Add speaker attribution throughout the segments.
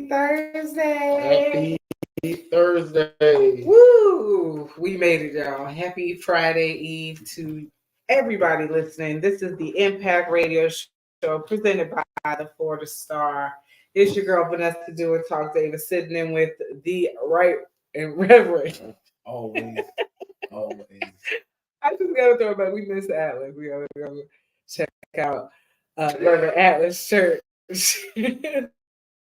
Speaker 1: Thursday.
Speaker 2: Happy Thursday.
Speaker 1: Woo! We made it, y'all. Happy Friday Eve to everybody listening. This is the Impact Radio Show presented by the Florida Star. It's your girl Vanessa Talk Davis sitting in with the right and reverend.
Speaker 2: Always.
Speaker 1: I just gotta throw it back. We missed Atlas. We gotta go check out Reverend Atlas Church.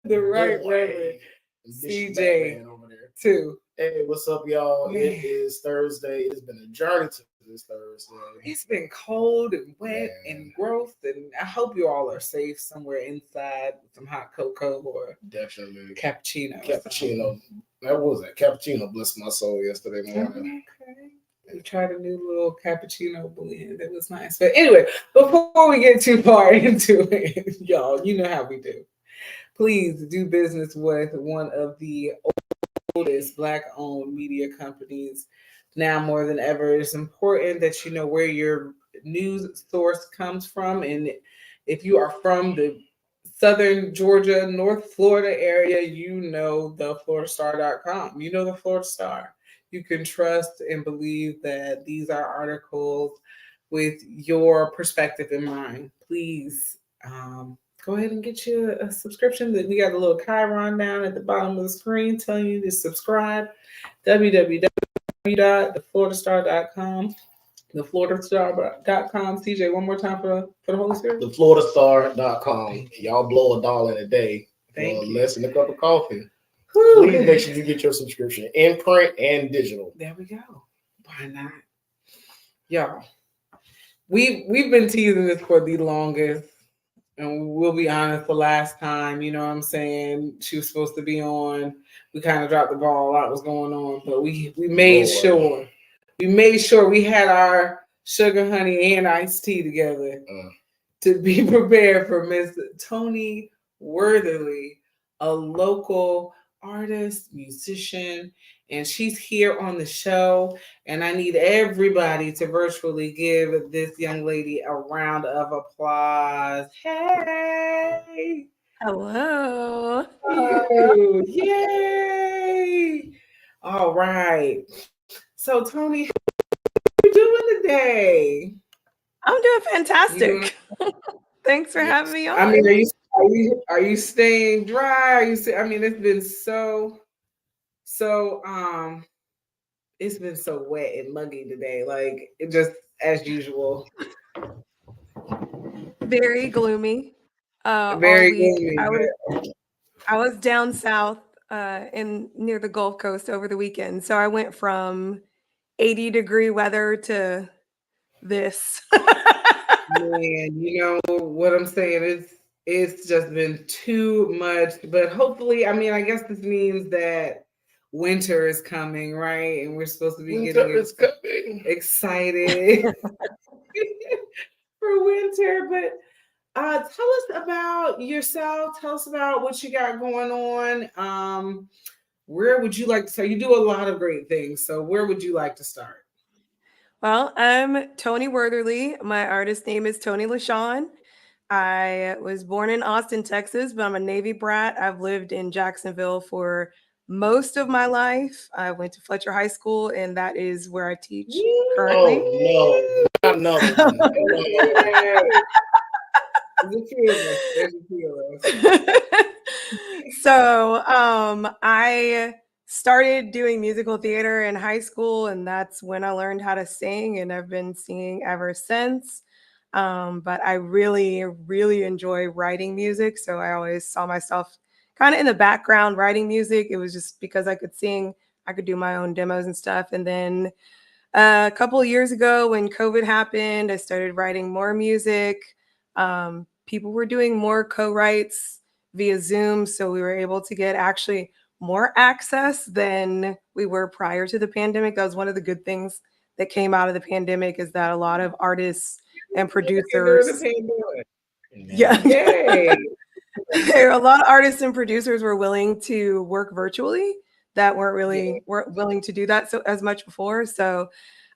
Speaker 1: The right Reverend CJ
Speaker 2: over there
Speaker 1: too.
Speaker 2: Hey, what's up, y'all? Man. It is Thursday. It's been a journey to this Thursday.
Speaker 1: It's been cold and wet and gross, and I hope you all are safe somewhere inside with some hot cocoa or
Speaker 2: definitely
Speaker 1: cappuccino.
Speaker 2: That was that cappuccino blessed my soul yesterday morning.
Speaker 1: Okay. We tried a new little cappuccino blend. It was nice. But anyway, before we get too far into it, y'all, you know how we do. Please do business with one of the oldest Black-owned media companies. Now more than ever, it's important that you know where your news source comes from. And if you are from the Southern Georgia, North Florida area, you know the FloridaStar.com. You know the Florida Star. You can trust and believe that these are articles with your perspective in mind. Please go ahead and get you a subscription. We got a little Chiron down at the bottom of the screen telling you to subscribe. www.thefloridastar.com. TheFloridaStar.com. CJ, one more time for the Holy Spirit.
Speaker 2: TheFloridaStar.com. Y'all blow $1 in a day for less than a cup of coffee. Please make sure you get your subscription in print and digital.
Speaker 1: There we go. Why not? Y'all, we've been teasing this for the longest. And we'll be honest, the last time, you know what I'm saying, she was supposed to be on. We kind of dropped the ball. A lot was going on. But we made sure. We made sure we had our sugar, honey, and iced tea together to be prepared for Miss Tony Wortherly, a local artist, musician, and she's here on the show. And I need everybody to virtually give this young lady a round of applause. Hey!
Speaker 3: Hello!
Speaker 1: Oh, yay! All right. So, Tony, how are you doing today?
Speaker 3: I'm doing fantastic. Thanks for having me on.
Speaker 1: I mean, are you staying dry? It's been it's been so wet and muggy today. Like it just as usual.
Speaker 3: Very gloomy.
Speaker 1: Very gloomy.
Speaker 3: I was down south in near the Gulf Coast over the weekend. So I went from 80-degree weather to this.
Speaker 1: Man, you know what I'm saying? It's just been too much. But hopefully, I mean, I guess this means that winter is coming, right? And we're supposed to be getting excited for winter. But tell us about yourself. Tell us about what you got going on. Where would you like to start? You do a lot of great things. So where would you like to start?
Speaker 3: Well, I'm Tony Wortherly. My artist name is Tony LaShawn. I was born in Austin, Texas, but I'm a Navy brat. I've lived in Jacksonville for most of my life. I went to Fletcher High School, and that is where I teach currently.
Speaker 2: Oh, no, not another
Speaker 3: So I started doing musical theater in high school, and that's when I learned how to sing, and I've been singing ever since. But I really, really enjoy writing music. So I always saw myself kind of in the background writing music. It was just because I could sing, I could do my own demos and stuff. And then a couple of years ago when COVID happened, I started writing more music. People were doing more co-writes via Zoom. So we were able to get actually more access than we were prior to the pandemic. That was one of the good things that came out of the pandemic, is that a lot of artists and producers. Yeah. A lot of artists and producers were willing to work virtually that weren't willing to do that so as much before. So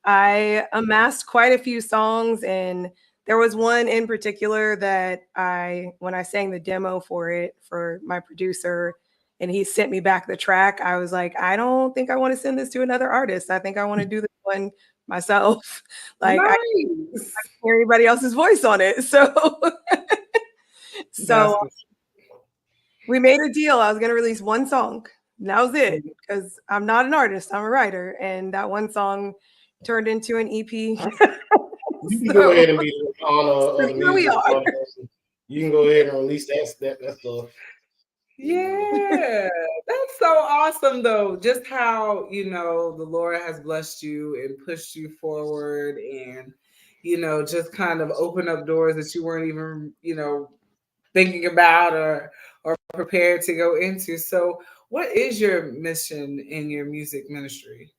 Speaker 3: I amassed quite a few songs, and there was one in particular that when I sang the demo for it for my producer, and he sent me back the track, I was like, I don't think I want to send this to another artist. I think I want to do this one myself. Like I can't hear anybody else's voice on it. So we made a deal. I was going to release one song. And that was it, because I'm not an artist. I'm a writer. And that one song turned into an EP.
Speaker 2: You can go ahead and be the honor of the music. You can go ahead and release that stuff.
Speaker 1: Yeah, that's so awesome, though. Just how, the Lord has blessed you and pushed you forward, and, just kind of open up doors that you weren't even, thinking about or prepared to go into. So, what is your mission in your music ministry?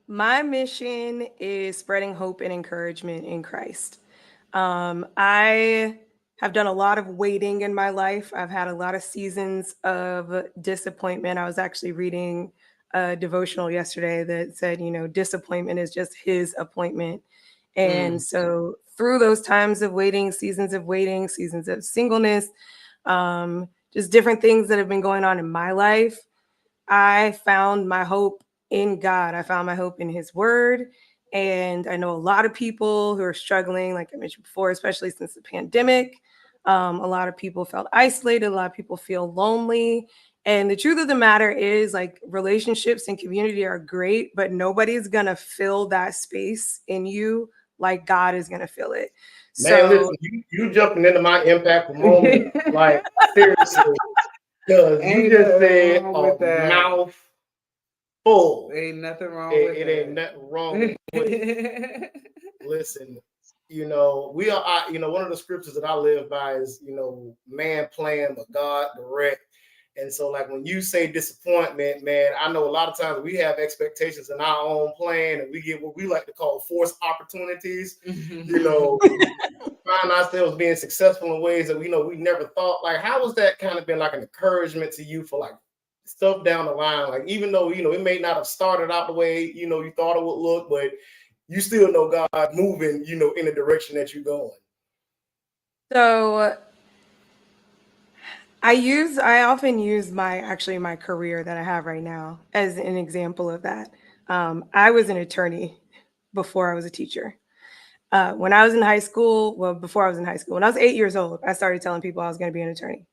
Speaker 3: My mission is spreading hope and encouragement in Christ. I have done a lot of waiting in my life. I've had a lot of seasons of disappointment. I was actually reading a devotional yesterday that said, disappointment is just his appointment. And so through those times of waiting, seasons of singleness, just different things that have been going on in my life, I found my hope in God. I found my hope in his word. And I know a lot of people who are struggling, like I mentioned before, especially since the pandemic. A lot of people felt isolated. A lot of people feel lonely. And the truth of the matter is, like, relationships and community are great, but nobody's going to fill that space in you like God is going to fill it.
Speaker 2: Man, listen, you jumping into my impact moment, like, seriously. Because you just said a mouth full.
Speaker 1: Ain't nothing wrong with it.
Speaker 2: Ain't nothing wrong with it. Listen, we are, one of the scriptures that I live by is, man plan, but God direct. And so, like, when you say disappointment, man, I know a lot of times we have expectations in our own plan, and we get what we like to call forced opportunities. Find ourselves being successful in ways that we never thought. Like, how has that kind of been like an encouragement to you for, like, stuff down the line? Like, even though it may not have started out the way you thought it would look, but you still know God moving in the direction that you're going.
Speaker 3: So I often use my career that I have right now as an example of that. I was an attorney before I was a teacher. When I was in high school, before I was in high school, when I was 8 years old, I started telling people I was going to be an attorney.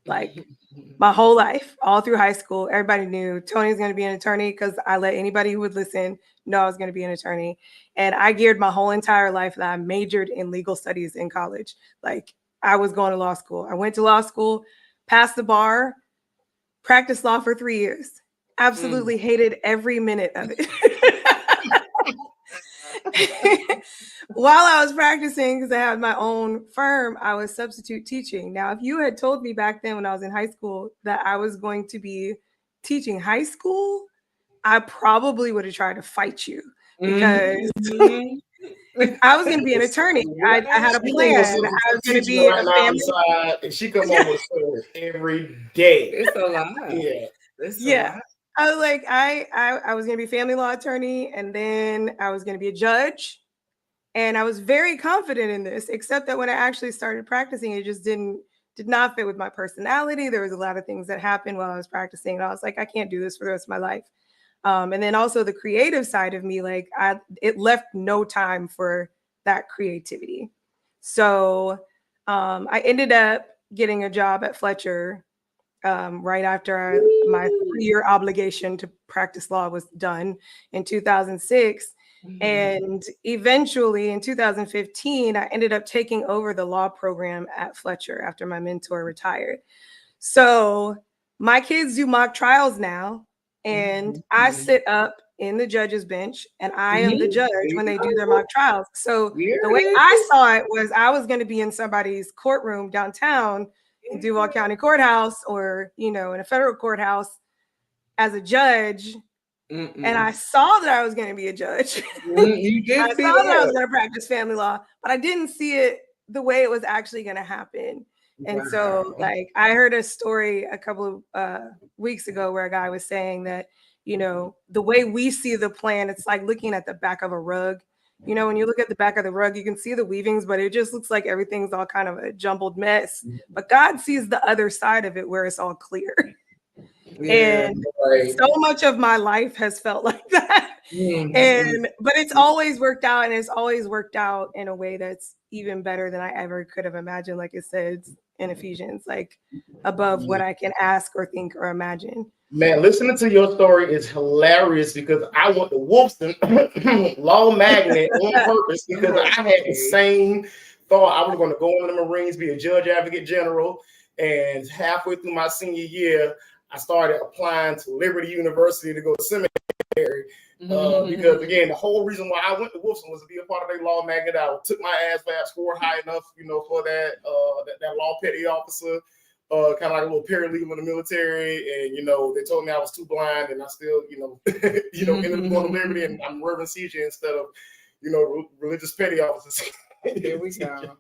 Speaker 3: Like, my whole life, all through high school, everybody knew Tony's going to be an attorney, because I let anybody who would listen know I was going to be an attorney. And I geared my whole entire life that I majored in legal studies in college. Like, I was going to law school. I went to law school, passed the bar, practiced law for 3 years. Absolutely hated every minute of it. While I was practicing, because I had my own firm, I was substitute teaching. Now, if you had told me back then when I was in high school that I was going to be teaching high school, I probably would have tried to fight you, because I was going to be an attorney. I had a plan. I was going to be a family.
Speaker 2: And she comes on with stories every day.
Speaker 1: It's a lot.
Speaker 3: Yeah. I was like, I was going to be a family law attorney, and then I was going to be a judge. And I was very confident in this, except that when I actually started practicing, it just did not fit with my personality. There was a lot of things that happened while I was practicing, and I was like, I can't do this for the rest of my life. And then also the creative side of me, like, it left no time for that creativity. So I ended up getting a job at Fletcher right after my 3-year obligation to practice law was done in 2006. And eventually in 2015, I ended up taking over the law program at Fletcher after my mentor retired. So my kids do mock trials now, and I sit up in the judge's bench, and I am the judge when they do their mock trials. So the way I saw it was I was going to be in somebody's courtroom downtown in Duval County Courthouse, or, in a federal courthouse as a judge. And I saw that I was going to be a judge. I saw that I was going to practice family law, but I didn't see it the way it was actually going to happen. And so, like, I heard a story a couple of weeks ago where a guy was saying that, the way we see the plan, it's like looking at the back of a rug. When you look at the back of the rug, you can see the weavings, but it just looks like everything's all kind of a jumbled mess. But God sees the other side of it where it's all clear. And so much of my life has felt like that. But it's always worked out, and it's always worked out in a way that's even better than I ever could have imagined. Like it says in Ephesians, like above what I can ask or think or imagine.
Speaker 2: Man, listening to your story is hilarious because I went to Wolfson Law Magnet on purpose because I had the same thought. I was going to go in the Marines, be a judge advocate general, and halfway through my senior year, I started applying to Liberty University to go to seminary. Because again, the whole reason why I went to Wolfson was to be a part of their Law Magnet. I took my ASVAB score high enough, for that law petty officer. Kind of like a little paralegal in the military, and they told me I was too blind, and I still, ended up going to Liberty, and I'm Reverend CJ instead of, religious petty officers.
Speaker 1: Here we go.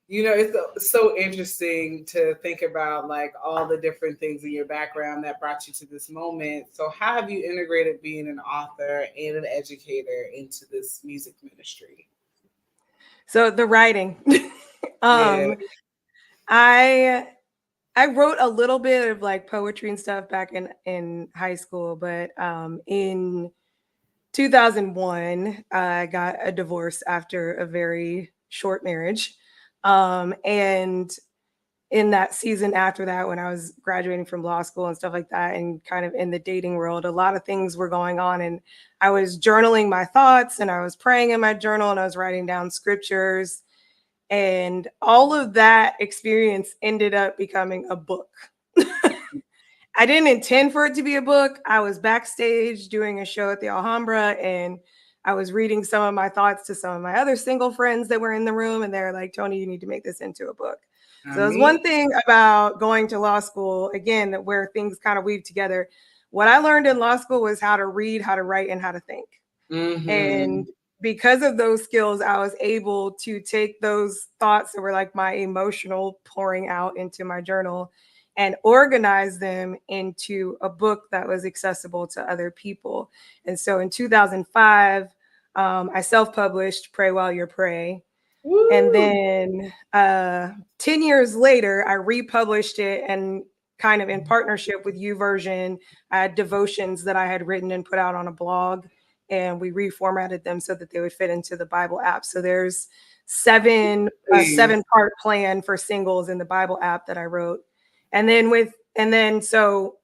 Speaker 1: It's so interesting to think about like all the different things in your background that brought you to this moment. So, how have you integrated being an author and an educator into this music ministry?
Speaker 3: So the writing, I wrote a little bit of like poetry and stuff back in high school, but in 2001, I got a divorce after a very short marriage. And in that season after that, when I was graduating from law school and stuff like that, and kind of in the dating world, a lot of things were going on. And I was journaling my thoughts, and I was praying in my journal, and I was writing down scriptures. And all of that experience ended up becoming a book. I didn't intend for it to be a book. I was backstage doing a show at the Alhambra, and I was reading some of my thoughts to some of my other single friends that were in the room. And they're like, Tony, you need to make this into a book. So there's one thing about going to law school, again, that where things kind of weave together. What I learned in law school was how to read, how to write, and how to think. And because of those skills, I was able to take those thoughts that were like my emotional pouring out into my journal and organize them into a book that was accessible to other people. And so in 2005, I self-published Pray While You Pray. Woo! And then 10 years later, I republished it, and kind of in partnership with YouVersion, I had devotions that I had written and put out on a blog. And we reformatted them so that they would fit into the Bible app. So there's a 7-part plan for singles in the Bible app that I wrote. And then so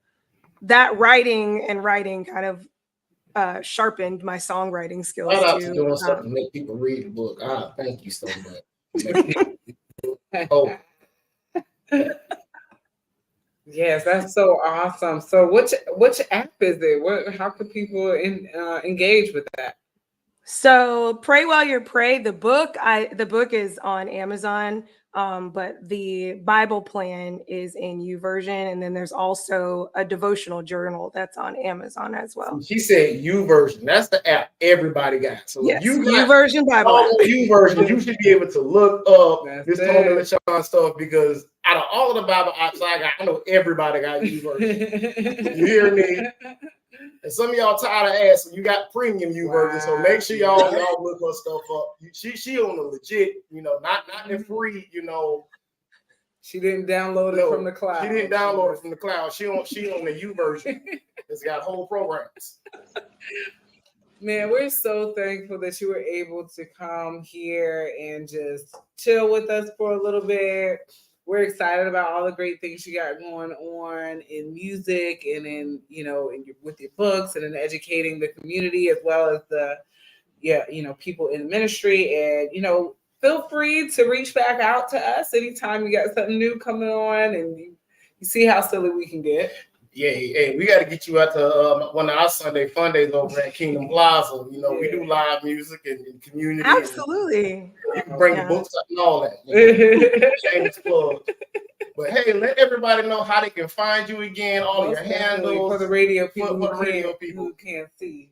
Speaker 3: that writing kind of sharpened my songwriting skills.
Speaker 2: Shout out to doing something to make people read the book. Thank you so much.
Speaker 1: Yes, that's so awesome. So which app is it? How can people engage with that?
Speaker 3: So Pray While You Pray, the book is on Amazon, but the Bible plan is in YouVersion, and then there's also a devotional journal that's on Amazon as well.
Speaker 2: She said YouVersion. That's the app everybody got. So
Speaker 3: yes,
Speaker 2: you
Speaker 3: YouVersion Bible app.
Speaker 2: YouVersion, you should be able to look up this Tony LaShawn stuff, because out of all of the Bible apps I know everybody got YouVersion. You hear me? And some of y'all tired of asking. You got premium YouVersion, so make sure y'all look her stuff up. She on the legit, not the free,
Speaker 1: She didn't download it from the cloud.
Speaker 2: She didn't download it from the cloud. She on the YouVersion. It's got whole programs.
Speaker 1: Man, we're so thankful that you were able to come here and just chill with us for a little bit. We're excited about all the great things you got going on in music and with your books and in educating the community, as well as the people in ministry. And feel free to reach back out to us anytime you got something new coming on and you see how silly we can get.
Speaker 2: Yeah, hey, we got to get you out to one of our Sunday fun days over at Kingdom Plaza. We do live music and community.
Speaker 3: Absolutely.
Speaker 2: You can bring the books up and all that. Shameless plug. But hey, let everybody know how they can find you again, all your handles.
Speaker 1: For the radio people who can't see.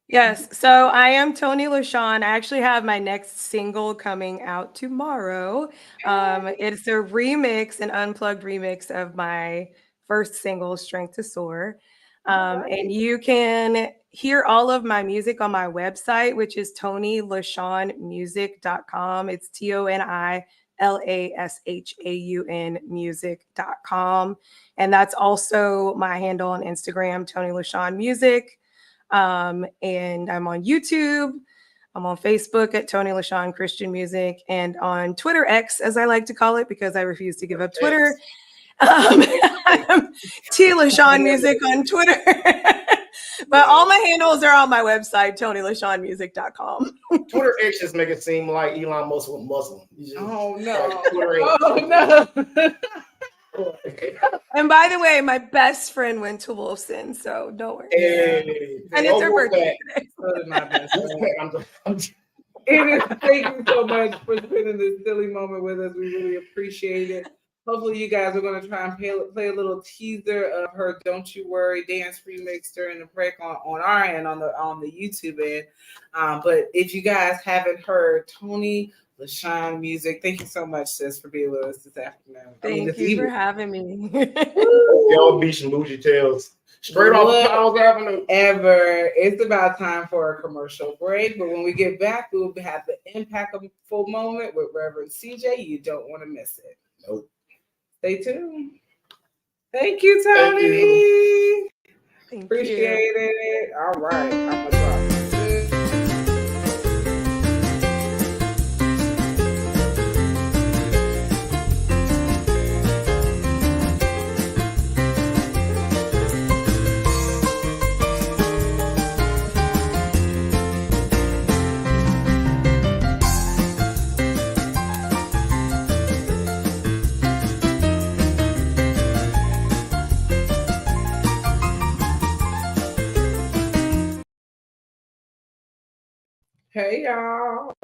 Speaker 3: Yes, so I am Tony LaShawn. I actually have my next single coming out tomorrow. It's a remix, an unplugged remix of my first single, Strength to Soar. And you can hear all of my music on my website, which is TonyLaShawnmusic.com. It's LASHAUN music.com. And that's also my handle on Instagram, Tony LaShawn Music. And I'm on YouTube. I'm on Facebook at Tony LaShawn Christian Music, and on Twitter X, as I like to call it, because I refuse to give up Twitter. I'm T LaShawn Music on Twitter. But all my handles are on my website, TonyLaShawnMusic.com.
Speaker 2: Twitter X just make it seem like Elon Musk was Muslim.
Speaker 1: Oh no!
Speaker 2: Like, Twitter X.
Speaker 1: Oh no!
Speaker 3: And by the way, my best friend went to Wolfson, so don't worry.
Speaker 2: Hey,
Speaker 3: and it's her birthday today.
Speaker 1: Thank you so much for spending this silly moment with us. We really appreciate it. Hopefully, you guys are going to try and play a little teaser of her "Don't You Worry" dance remix during the break on our end, on the YouTube end. But if you guys haven't heard Tony LaShawn Music, tink you so much, sis, for being with us this afternoon.
Speaker 3: Thank you for having me.
Speaker 2: Y'all beach and bougie tails. Straight off of Powell's Avenue.
Speaker 1: Ever. It's about time for a commercial break, but when we get back, we will have the impactful moment with Reverend CJ. You don't want to miss it.
Speaker 2: Nope.
Speaker 1: Stay tuned. Thank you, Tony.
Speaker 3: Thank
Speaker 1: Appreciate it. All right. I'm gonna drop this. Hey, y'all.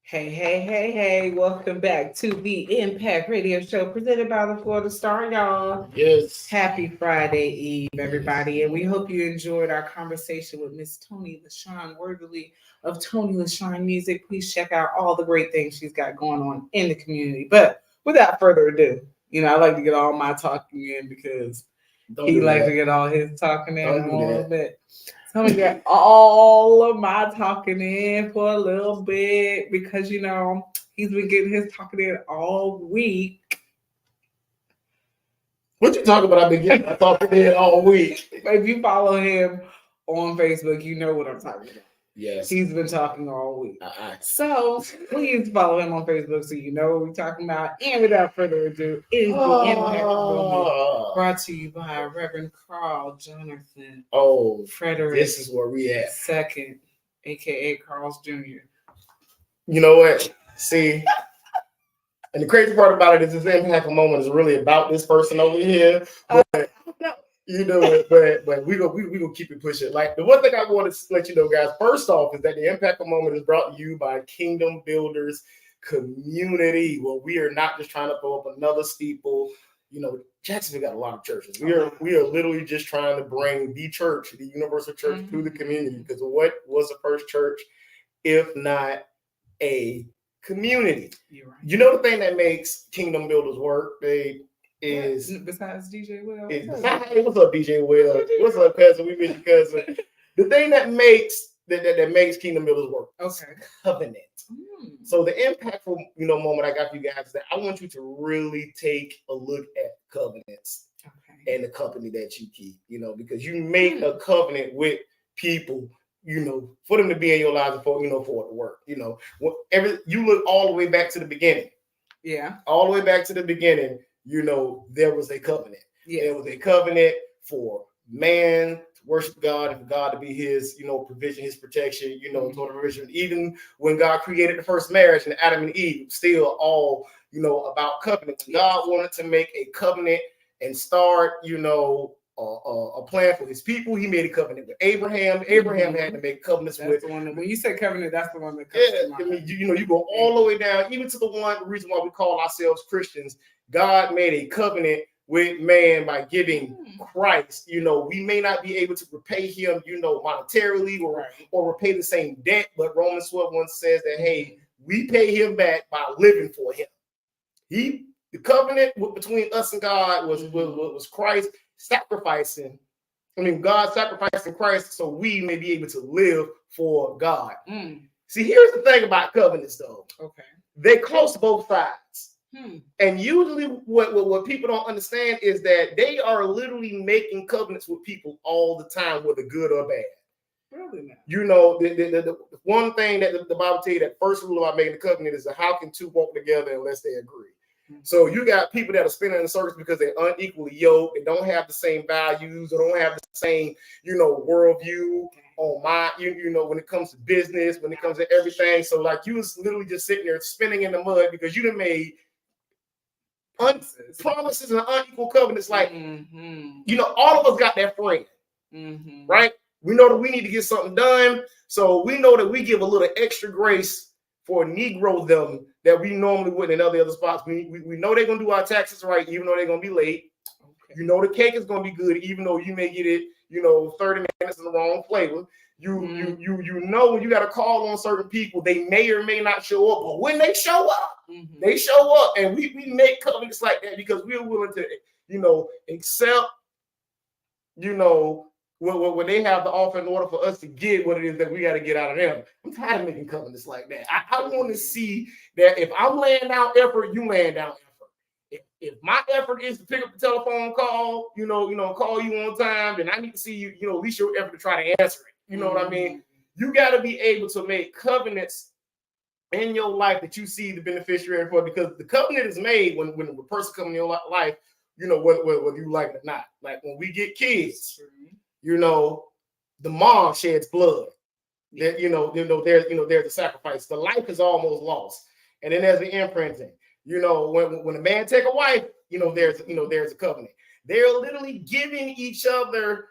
Speaker 1: Hey, welcome back to the Impact Radio Show presented by the Florida Star, y'all.
Speaker 2: Yes.
Speaker 1: Happy Friday Eve, everybody. And we hope you enjoyed our conversation with Miss Tony LaShawn, worthily of Tony LaShawn Music. Please check out all the great things she's got going on in the community. But without further ado, I like to get all my talking in because he likes to get all his talking in a little bit. So I'm gonna get all of my talking in for a little bit because he's been getting his talking in all week.
Speaker 2: What you talking about? I've been getting my talking in all week.
Speaker 1: If you follow him on Facebook, you know what I'm talking about.
Speaker 2: Yes.
Speaker 1: He's been talking all week. So please follow him on Facebook so you know what we're talking about. And without further ado, it is the Impact Moment brought to you by Reverend Carl Jonathan Frederick.
Speaker 2: This is where we at.
Speaker 1: II, aka Carl's Jr.
Speaker 2: You know what? See, and the crazy part about it is this Impact Moment is really about this person over here. But but we gonna keep it pushing. Like the one thing I want to let you know, guys, first off, is that the Impact Moment is brought to you by Kingdom Builders Community. Well, we are not just trying to throw up another steeple. Jacksonville got a lot of churches. We are literally just trying to bring the church, the universal church, to the community. Because what was the first church if not a community?
Speaker 1: You're right.
Speaker 2: The thing that makes Kingdom Builders work, is
Speaker 1: besides DJ Will.
Speaker 2: Hey, what's up, DJ Will? What's up, cousin? We miss you, cousin. The thing that makes Kingdom Builders work, covenant. So the impactful moment I got for you guys is that I want you to really take a look at covenants and the company that you keep. Because you make a covenant with people, for them to be in your lives and for it to work. You look all the way back to the beginning.
Speaker 1: Yeah,
Speaker 2: all the way back to the beginning. There was a covenant.
Speaker 1: Yes.
Speaker 2: There was a covenant for man to worship God and for God to be his, provision, his protection, total provision. Even when God created the first marriage and Adam and Eve, still all, about covenant. Yes. God wanted to make a covenant and start, a plan for his people. He made a covenant with Abraham. Abraham had to make covenants with.
Speaker 1: The one that, when you say covenant, that's the one that comes to mind.
Speaker 2: I mean, you go all the way down, even to the reason why we call ourselves Christians. God made a covenant with man by giving Christ. You know, we may not be able to repay him, you know, monetarily or repay the same debt, but Romans 12:1 says that, hey, we pay him back by living for him. The covenant between us and God was Christ sacrificing. I mean, God sacrificing Christ so we may be able to live for God. See, here's the thing about covenants, though.
Speaker 1: Okay.
Speaker 2: They close both sides. And usually what people don't understand is that they are literally making covenants with people all the time, whether good or bad.
Speaker 1: Really not.
Speaker 2: You know, the one thing that the Bible tells you, that first rule about making a covenant is that how can two walk together unless they agree? So you got people that are spinning in circles because they're unequally yoked. They don't have the same values. They don't have the same, you know, worldview on my, you know, when it comes to business, when it comes to everything. So like you was literally just sitting there spinning in the mud because you done made promises and unequal covenants. Like, you know, all of us got that friend, right? We know that we need to get something done. So we know that we give a little extra grace for Negro them that we normally wouldn't in other spots. We know they're going to do our taxes right, even though they're going to be late. Okay. You know the cake is going to be good, even though you may get it, you know, 30 minutes in the wrong flavor. You know when you got to call on certain people, they may or may not show up, but when they show up, they show up. And we make covenants like that because we're willing to, you know, accept, you know, when they have the offer in order for us to get what it is that we got to get out of them. I'm tired of making covenants like that. I want to see that if I'm laying down effort, you laying down effort. If my effort is to pick up the telephone call, you know, call you on time, then I need to see you, you know, at least your effort to try to answer it. You know what I mean? You got to be able to make covenants in your life that you see the beneficiary for, because the covenant is made when the person comes in your life, you know, whether you like it or not. Like when we get kids, you know, the mom sheds blood. That there's a sacrifice. The life is almost lost, and then there's the imprinting. You know, when a man take a wife, there's a covenant. They're literally giving each other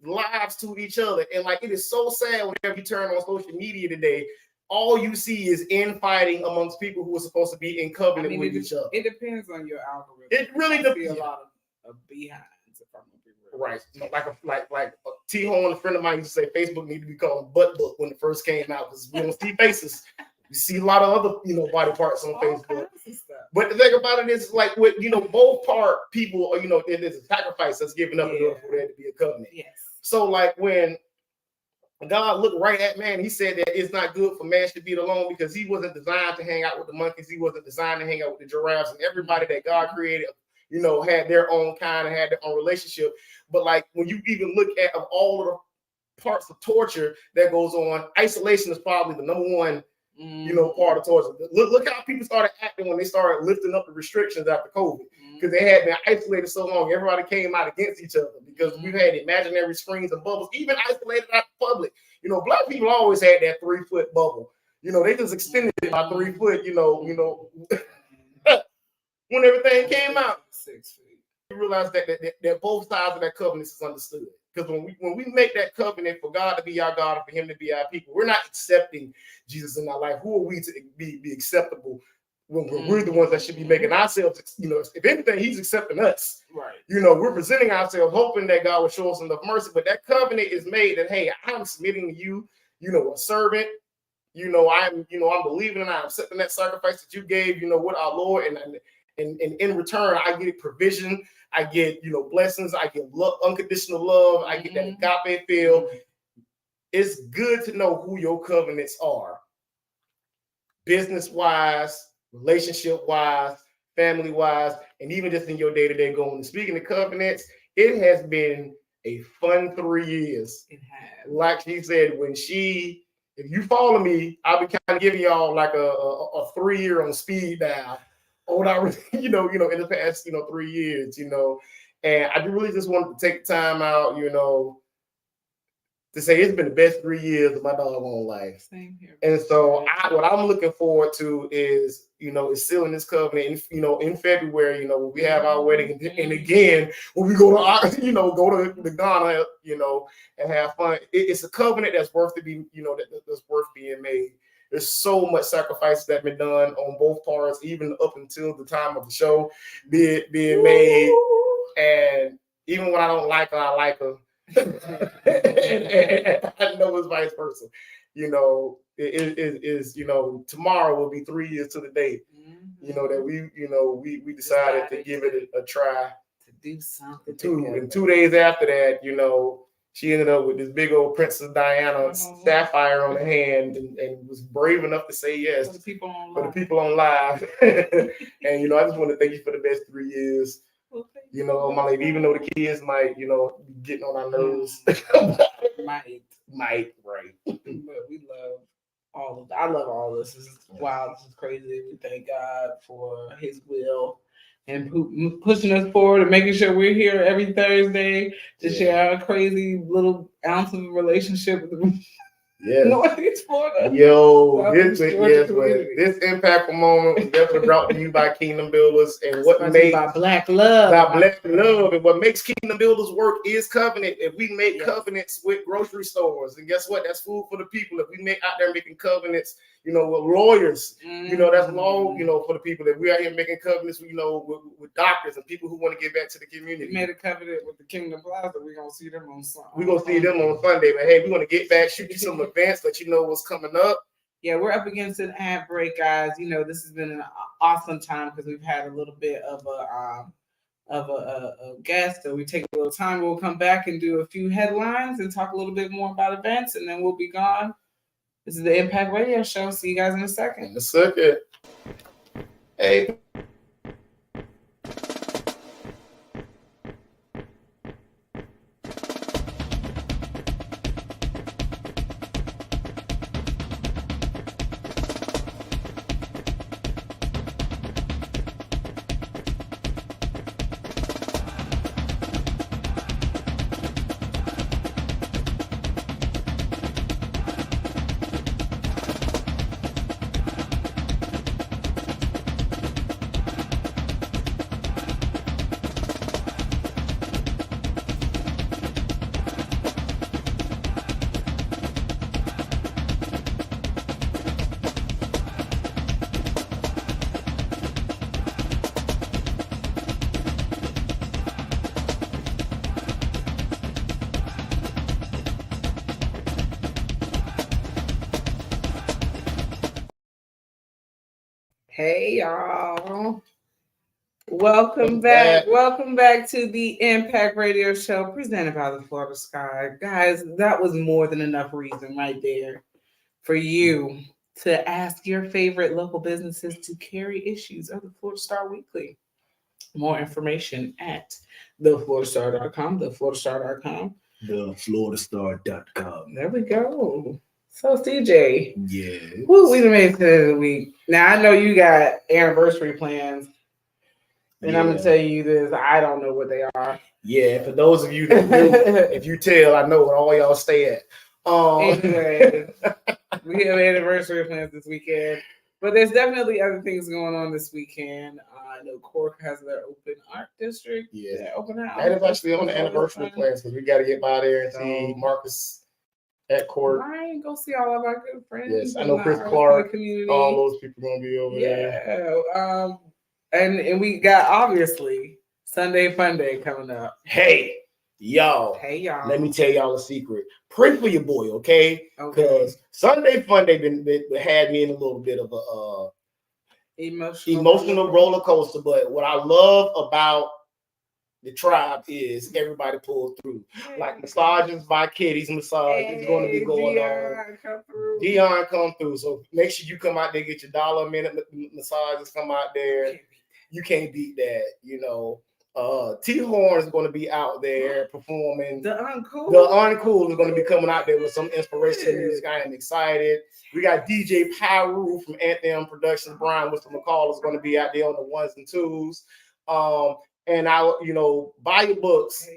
Speaker 2: lives to each other, and like it is so sad whenever you turn on social media today, all you see is infighting amongst people who are supposed to be in covenant with each other.
Speaker 1: It depends on your algorithm.
Speaker 2: It really depends.
Speaker 1: A lot of behinds.
Speaker 2: Right, like T-Hone, a friend of mine used to say Facebook need to be called butt book when it first came out because we don't see faces. You see a lot of other body parts on Facebook. But the thing about it is like with both part people are there's a sacrifice that's given up in order for there to be a covenant. Yes. So like when God looked right at man, he said that it's not good for man to be alone because he wasn't designed to hang out with the monkeys. He wasn't designed to hang out with the giraffes, and everybody that God created had their own kind and had their own relationship. But like when you even look at of all of the parts of torture that goes on, isolation is probably the number one, part of torture. Look how people started acting when they started lifting up the restrictions after COVID, because they had been isolated so long. Everybody came out against each other because we've had imaginary screens and bubbles, even isolated out the public. Black people always had that 3-foot bubble. They just extended it by 3 foot. When everything came out, 6 feet. You realize that both sides of that covenant is understood. Because when we make that covenant for God to be our God and for him to be our people, we're not accepting Jesus in our life. Who are we to be acceptable when we're the ones that should be making ourselves, if anything, he's accepting us. Right. We're presenting ourselves, hoping that God will show us enough mercy. But that covenant is made that, hey, I'm submitting to you, a servant. I'm believing and I'm accepting that sacrifice that you gave, with our Lord. And in return, I get provision, I get, blessings, I get love, unconditional love, I get that agape feel. It's good to know who your covenants are, business-wise, relationship-wise, family-wise, and even just in your day-to-day going. And speaking of covenants, it has been a fun 3 years. It has. Like she said, if you follow me, I'll be kind of giving y'all like a 3 year on speed dial. In the past, 3 years, and I really just wanted to take the time out, to say it's been the best 3 years of my doggone life. Same here. And so what I'm looking forward to is, is sealing this covenant, in February, when we have our wedding, and again, when we go to, go to Ghana, and have fun. It's a covenant that's worth to be, that's worth being made. There's so much sacrifice that's been done on both parts, even up until the time of the show being made. and even when I don't like her, I like her. and I know it's vice versa. You know, it is, you know, tomorrow will be 3 years to the day, you know, that we decided to give it a try.
Speaker 1: To do something.
Speaker 2: And 2 days after that, you know, she ended up with this big old Princess Diana sapphire on her hand and was brave enough to say yes
Speaker 1: for the people on
Speaker 2: live. And, you know, I just want to thank you for the best 3 years. Well, you know, my lady, even though the kids might, you know, be getting on our nerves. might, right.
Speaker 1: But we love all of that. I love all this. This is wow, this is crazy. We thank God for his will and pushing us forward and making sure we're here every Thursday to share our crazy little ounce of a relationship with the Northeast Florida.
Speaker 2: Yo, this impactful moment was definitely brought to you by Kingdom Builders, and what makes
Speaker 1: by Black Love.
Speaker 2: And what makes Kingdom Builders work is covenant. If we make covenants with grocery stores, and guess what? That's food for the people. If we make out there making covenants, you know, with lawyers, you know, that's law, you know, for the people. That we are here making covenants, you know, with doctors and people who want to give back to the community.
Speaker 1: We made a covenant with the Kingdom Plaza. We're gonna see them on Sunday.
Speaker 2: We're gonna see them on Sunday, but hey, we want to get back, shoot you some events, let you know what's coming up.
Speaker 1: Yeah, we're up against an ad break, guys. You know, this has been an awesome time because we've had a little bit of a guest. So we take a little time. We'll come back and do a few headlines and talk a little bit more about events, and then we'll be gone. This is the Impact Radio Show. See you guys in a second.
Speaker 2: Hey.
Speaker 1: Hey y'all. Welcome back. Welcome back to the Impact Radio Show presented by the Florida Sky. Guys, that was more than enough reason right there for you to ask your favorite local businesses to carry issues of the Florida Star Weekly. More information at thefloridastar.com, thefloridastar.com.
Speaker 2: thefloridastar.com.
Speaker 1: There we go. So CJ,
Speaker 2: yeah,
Speaker 1: what we made it to the week. Now I know you got anniversary plans, and I'm gonna tell you this: I don't know what they are.
Speaker 2: Yeah, for those of you that do, if you tell, I know where all y'all stay at.
Speaker 1: Anyway, we have anniversary plans this weekend, but there's definitely other things going on this weekend. I know Cork has their open art district.
Speaker 2: Yeah,
Speaker 1: open house.
Speaker 2: That is actually on the anniversary plans because we got to get by there and see Marcus at Court.
Speaker 1: Right, go see all of our good friends.
Speaker 2: Yes, I know Chris Clark.
Speaker 1: Community.
Speaker 2: All those people gonna be over there.
Speaker 1: Yeah. And we got obviously Sunday Fun Day coming up.
Speaker 2: Hey y'all. Let me tell y'all a secret. Pray for your boy, okay? Because Sunday Fun Day had me in a little bit of a emotional roller coaster. But what I love about the tribe is everybody pulls through. Like massages by Kitty's Massage is going to be going on. Dion come through. So make sure you come out there, get your $1 a minute massages, come out there. You can't beat that, you know. T-Horn is going to be out there performing. The Uncool is going to be coming out there with some inspirational music. I am excited. We got DJ Pyru from Anthem Productions. Brian Mr. McCall is going to be out there on the ones and twos. And buy your books,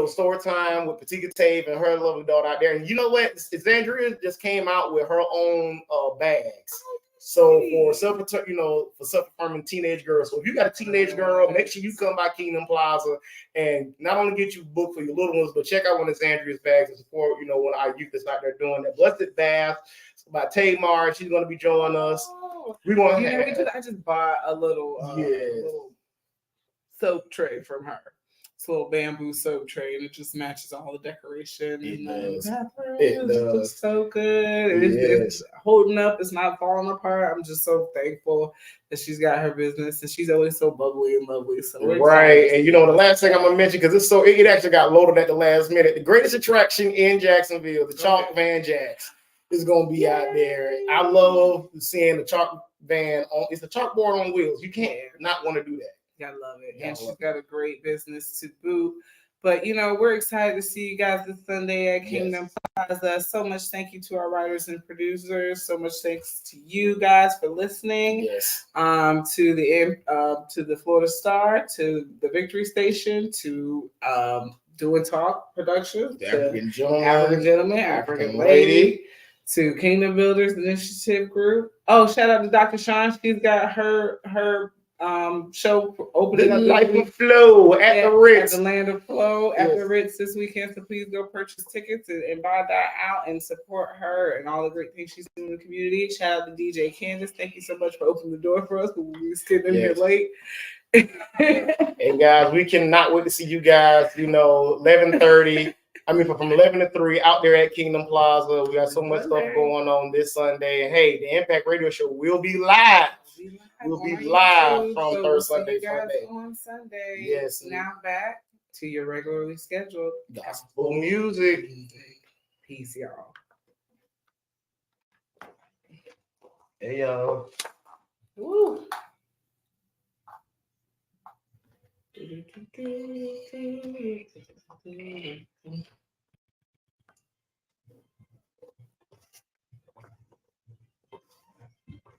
Speaker 2: story time with Patika Tave and her lovely daughter out there. And you know what? Xandria just came out with her own bags. So for self-affirming teenage girls. So if you got a teenage girl, make sure you come by Kingdom Plaza and not only get you a book for your little ones, but check out one of Xandria's bags and support, one of our youth that's out there doing that. Blessed Bath by Tamar. She's going to be joining us.
Speaker 1: I just bought a little soap tray from her. This little bamboo soap tray, and it just matches all the decoration.
Speaker 2: It
Speaker 1: and
Speaker 2: does.
Speaker 1: bathroom.
Speaker 2: It does.
Speaker 1: Looks so good. It's holding up. It's not falling apart. I'm just so thankful that she's got her business, and she's always so bubbly and lovely. So
Speaker 2: right, and the last thing I'm gonna mention, because it actually got loaded at the last minute. The greatest attraction in Jacksonville, the Chalk Van Jacks, is gonna be out there. I love seeing the chalk van on. It's the chalkboard on wheels. You can't not want to do that.
Speaker 1: Gotta love it. And she's got a great business to boot. But we're excited to see you guys this Sunday at Kingdom Plaza. So much thank you to our writers and producers. So much thanks to you guys for listening.
Speaker 2: Yes.
Speaker 1: To the Florida Star, to the Victory Station, to Doing Talk Productions,
Speaker 2: African
Speaker 1: Gentleman, African Lady, to Kingdom Builders Initiative Group. Oh, shout out to Dr. Sean. She's got her show opening up
Speaker 2: Life of Flow at the Ritz.
Speaker 1: At the Land of Flow at the Ritz this weekend. So please go purchase tickets and buy that out and support her and all the great things she's doing in the community. Shout out to DJ Candace. Thank you so much for opening the door for us when we were sitting in here late.
Speaker 2: And guys, we cannot wait to see you guys, 11:30. From 11 to 3 out there at Kingdom Plaza. We got so much stuff going on this Sunday. And hey, the Impact Radio Show will be live. We'll be live from Third Sunday Sunday.
Speaker 1: On Sunday.
Speaker 2: Yes.
Speaker 1: Now back to your regularly scheduled
Speaker 2: gospel music.
Speaker 1: Peace, y'all.
Speaker 2: Hey, y'all.
Speaker 1: Woo.